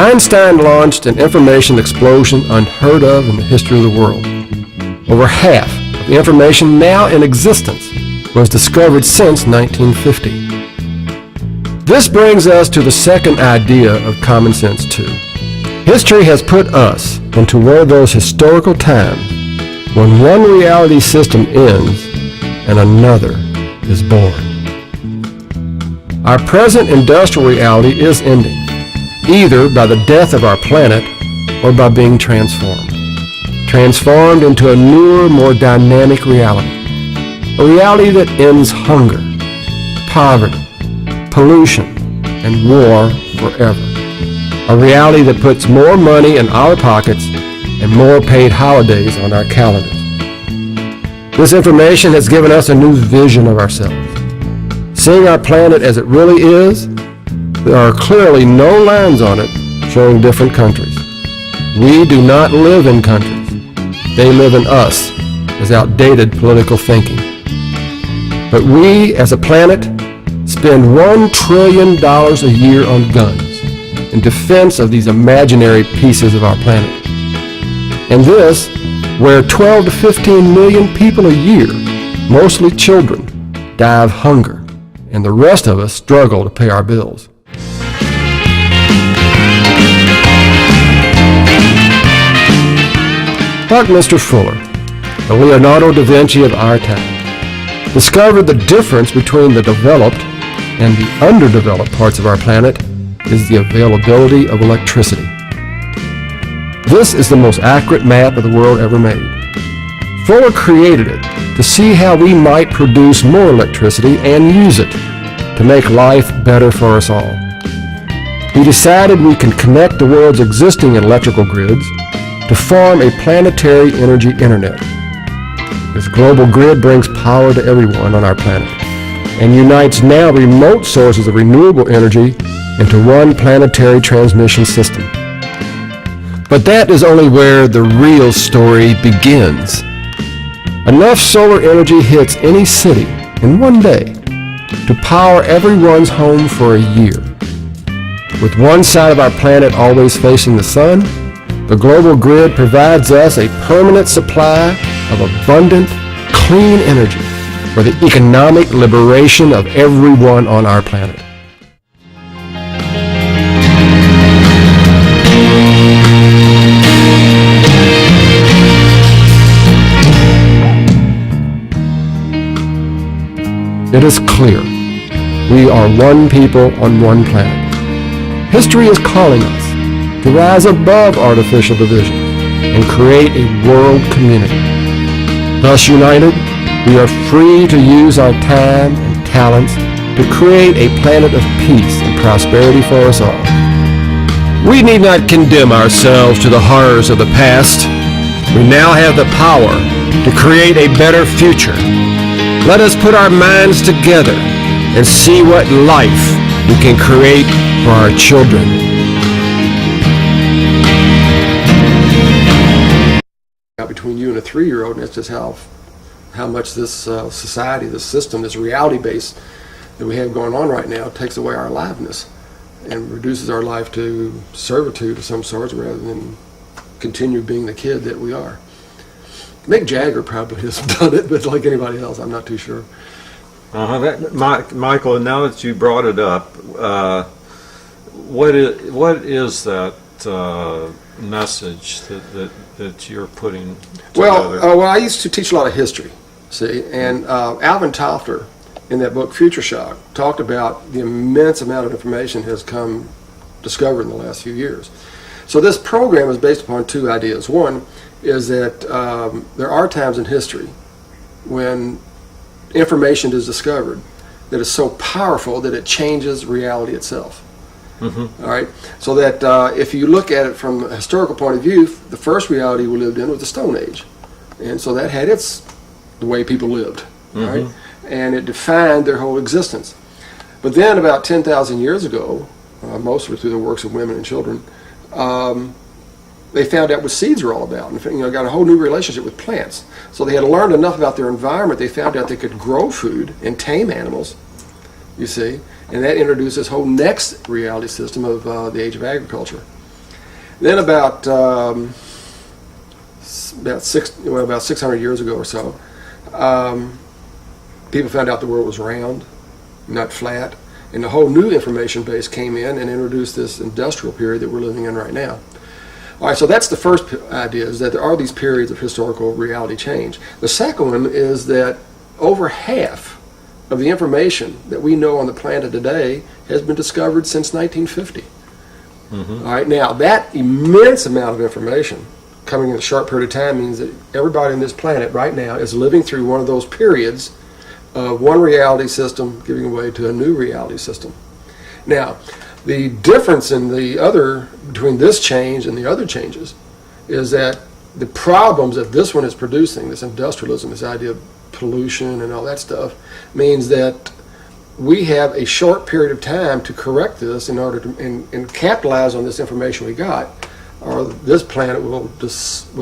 Einstein launched an information explosion unheard of in the history of the world. Over half of the information now in existence was discovered since 1950. This brings us to the second idea of Common Sense 2. History has put us into one of those historical times when one reality system ends and another is born. Our present industrial reality is ending, either by the death of our planet or by being transformed into a newer, more dynamic reality. A reality that ends hunger, poverty, pollution, and war forever. A reality that puts more money in our pockets and more paid holidays on our calendars. This information has given us a new vision of ourselves. Seeing our planet as it really is, there are clearly no lines on it showing different countries. We do not live in countries. They live in us as outdated political thinking. But we, as a planet, spend $1 trillion a year on guns in defense of these imaginary pieces of our planet. And this, where 12 to 15 million people a year, mostly children, die of hunger, and the rest of us struggle to pay our bills. Buckminster Fuller, the Leonardo da Vinci of our time, discovered the difference between the developed and the underdeveloped parts of our planet is the availability of electricity. This is the most accurate map of the world ever made. Fuller created it to see how we might produce more electricity and use it to make life better for us all. He decided we can connect the world's existing electrical grids to form a planetary energy internet. This global grid brings power to everyone on our planet and unites now remote sources of renewable energy into one planetary transmission system. But that is only where the real story begins. Enough solar energy hits any city in one day to power everyone's home for a year. With one side of our planet always facing the sun, the global grid provides us a permanent supply of abundant, clean energy for the economic liberation of everyone on our planet. It is clear we are one people on one planet. History is calling us to rise above artificial division and create a world community. Thus united, we are free to use our time and talents to create a planet of peace and prosperity for us all. We need not condemn ourselves to the horrors of the past. We now have the power to create a better future. Let us put our minds together and see what life we can create for our children. Between you and a 3-year-old, and that's just how much this society, this system, this reality base that we have going on right now takes away our aliveness and reduces our life to servitude of some sort rather than continue being the kid that we are. Mick Jagger probably has done it, but like anybody else, I'm not too sure. Michael, now that you brought it up, what is that message that you're putting together? Well, I used to teach a lot of history, see, and Alvin Toffler, in that book Future Shock, talked about the immense amount of information has come discovered in the last few years. So this program is based upon two ideas. One is that there are times in history when information is discovered that is so powerful that it changes reality itself. Mm-hmm. All right, so that if you look at it from a historical point of view, the first reality we lived in was the Stone Age, and so that had the way people lived, mm-hmm. right, and it defined their whole existence. But then about 10,000 years ago, mostly through the works of women and children, they found out what seeds are all about, and got a whole new relationship with plants. So they had learned enough about their environment. They found out they could grow food and tame animals, you see. And that introduced this whole next reality system of the age of agriculture. Then about 600 years ago or so, people found out the world was round, not flat, and the whole new information base came in and introduced this industrial period that we're living in right now. All right, so that's the first idea, is that there are these periods of historical reality change. The second one is that over half of the information that we know on the planet today has been discovered since 1950. All right, now that immense amount of information coming in a short period of time means that everybody on this planet right now is living through one of those periods of one reality system giving way to a new reality system. Now, the difference in between this change and the other changes is that the problems that this one is producing, this industrialism, this idea of pollution and all that stuff, means that we have a short period of time to correct this in order to and capitalize on this information we got, or this planet will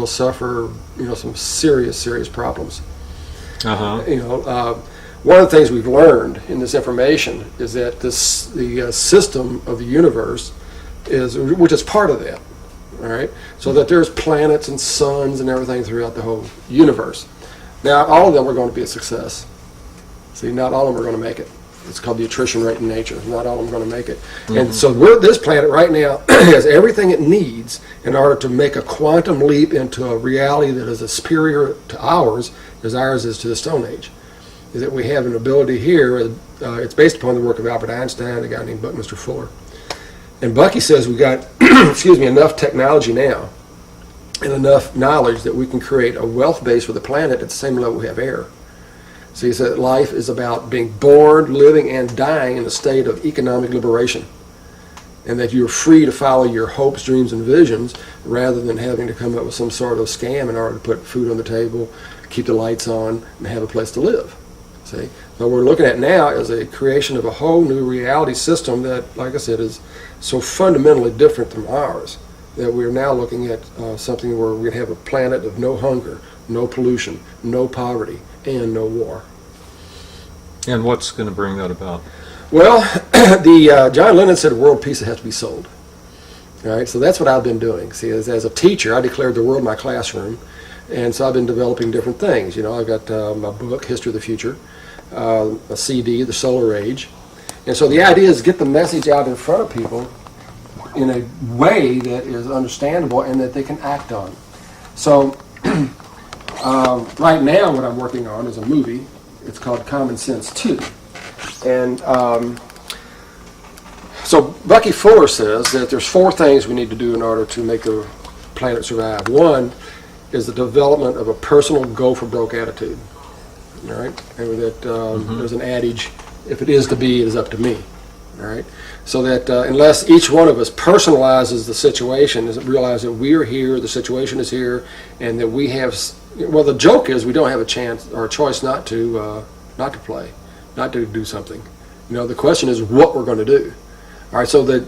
suffer, some serious problems. One of the things we've learned in this information is that the system of the universe which is part of that, all right? So that there's planets and suns and everything throughout the whole universe. Now, all of them are going to be a success. See, not all of them are going to make it. It's called the attrition rate in nature. Not all of them are going to make it. And so this planet right now has everything it needs in order to make a quantum leap into a reality that is as superior to ours as ours is to the Stone Age. Is that we have an ability here, it's based upon the work of Albert Einstein, a guy named Buckminster Fuller. And Bucky says we got, enough technology now and enough knowledge that we can create a wealth base for the planet at the same level we have air. So he said life is about being born, living, and dying in a state of economic liberation. And that you're free to follow your hopes, dreams, and visions rather than having to come up with some sort of scam in order to put food on the table, keep the lights on, and have a place to live. See? So what we're looking at now is a creation of a whole new reality system that, like I said, is so fundamentally different from ours that we're now looking at something where we're going to have a planet of no hunger, no pollution, no poverty, and no war. And what's going to bring that about? Well, John Lennon said world peace has to be sold. All right, so that's what I've been doing. See, as a teacher, I declared the world my classroom, and so I've been developing different things. I've got my book, History of the Future, a CD, The Solar Age, and so the idea is get the message out in front of people in a way that is understandable and that they can act on. So right now what I'm working on is a movie. It's called Common Sense 2. And so Bucky Fuller says that there's 4 things we need to do in order to make the planet survive. One is the development of a personal go-for-broke attitude. All right? And that there's an adage, if it is to be, it is up to me. All right? So that unless each one of us personalizes the situation, realize that we are here, the situation is here, and that we have, well, the joke is we don't have a chance or a choice not to play, not to do something. The question is what we're going to do. All right, so that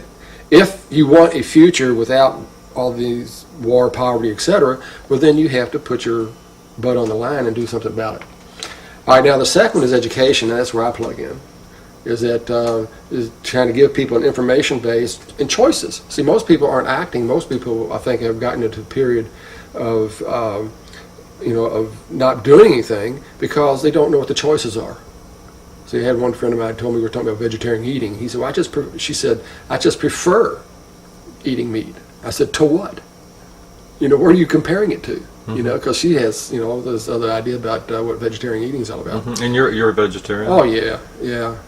if you want a future without all these war, poverty, etc., well, then you have to put your butt on the line and do something about it. All right, now the second one is education, and that's where I plug in. Is trying to give people an information base and choices. See, most people aren't acting. Most people, I think, have gotten into a period of, of not doing anything because they don't know what the choices are. So you had one friend of mine told me we were talking about vegetarian eating. He said, she said, I just prefer eating meat. I said, to what? What are you comparing it to? Because she has, this other idea about what vegetarian eating is all about. And you're a vegetarian? Oh, yeah.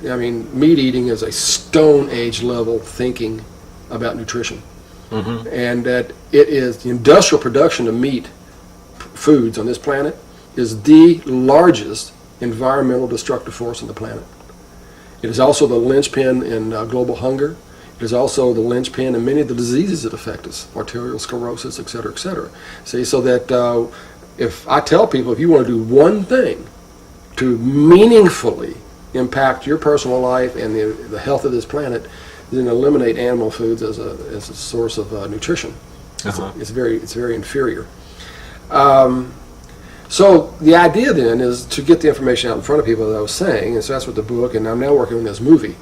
I mean, meat eating is a Stone Age level thinking about nutrition. And that it is the industrial production of meat foods on this planet is the largest environmental destructive force on the planet. It is also the linchpin in global hunger. It is also the linchpin in many of the diseases that affect us, arterial sclerosis, et cetera, et cetera. See, so that if I tell people, if you want to do one thing to meaningfully impact your personal life and the health of this planet, then eliminate animal foods as a source of nutrition. It's very inferior. So the idea then is to get the information out in front of people, as I was saying, and so that's what the book, and I'm now working on this movie.